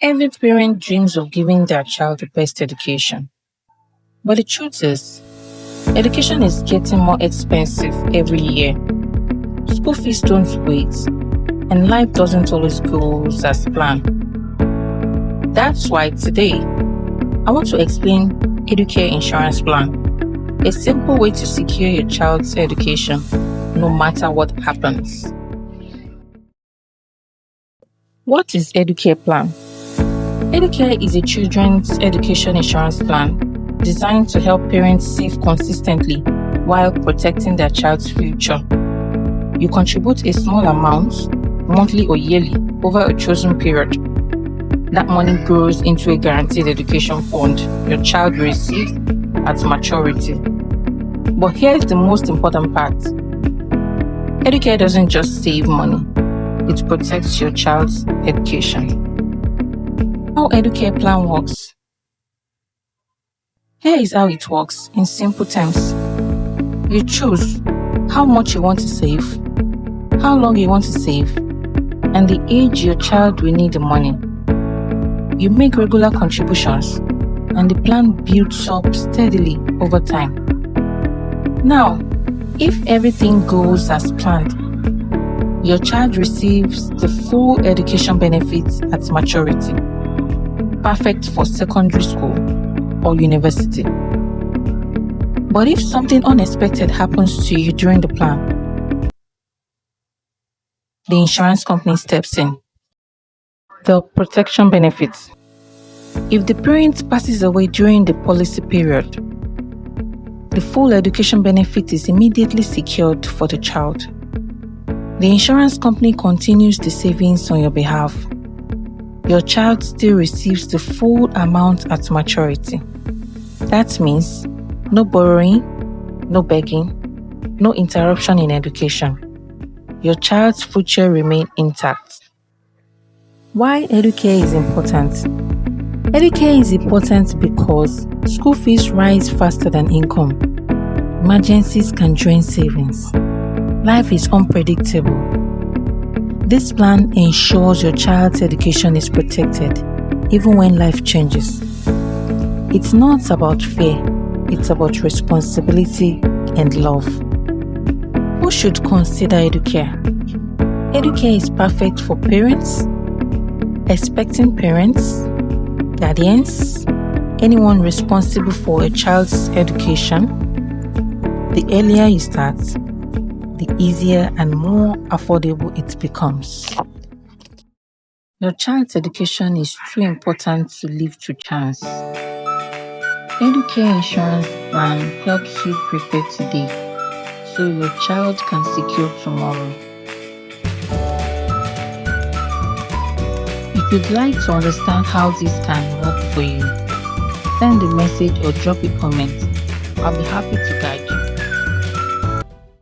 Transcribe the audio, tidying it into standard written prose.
Every parent dreams of giving their child the best education. But the truth is, education is getting more expensive every year. School fees don't wait, and life doesn't always go as planned. That's why today, I want to explain Educare Insurance Plan, a simple way to secure your child's education no matter what happens. What is Educare Plan? Educare is a children's education insurance plan designed to help parents save consistently while protecting their child's future. You contribute a small amount, monthly or yearly, over a chosen period. That money grows into a guaranteed education fund your child will receive at maturity. But here's the most important part. Educare doesn't just save money, it protects your child's education. How Educare Plan works? Here is how it works in simple terms. You choose how much you want to save, how long you want to save, and the age your child will need the money. You make regular contributions, and the plan builds up steadily over time. Now, if everything goes as planned, your child receives the full education benefits at maturity, perfect for secondary school or university. But if something unexpected happens to you during the plan, the insurance company steps in. The protection benefits. If the parent passes away during the policy period, the full education benefit is immediately secured for the child. The insurance company continues the savings on your behalf. Your child still receives the full amount at maturity. That means no borrowing, no begging, no interruption in education. Your child's future remains intact. Why Educare is important? Educare is important because school fees rise faster than income. Emergencies can drain savings. Life is unpredictable. This plan ensures your child's education is protected even when life changes. It's not about fear, it's about responsibility and love. Who should consider Educare? Educare is perfect for parents, expecting parents, guardians, anyone responsible for a child's education. The earlier you start, the easier and more affordable it becomes. Your child's education is too important to leave to chance. Educare Insurance Plan helps you prepare today so your child can secure tomorrow. If you'd like to understand how this can work for you, send a message or drop a comment. I'll be happy to guide you.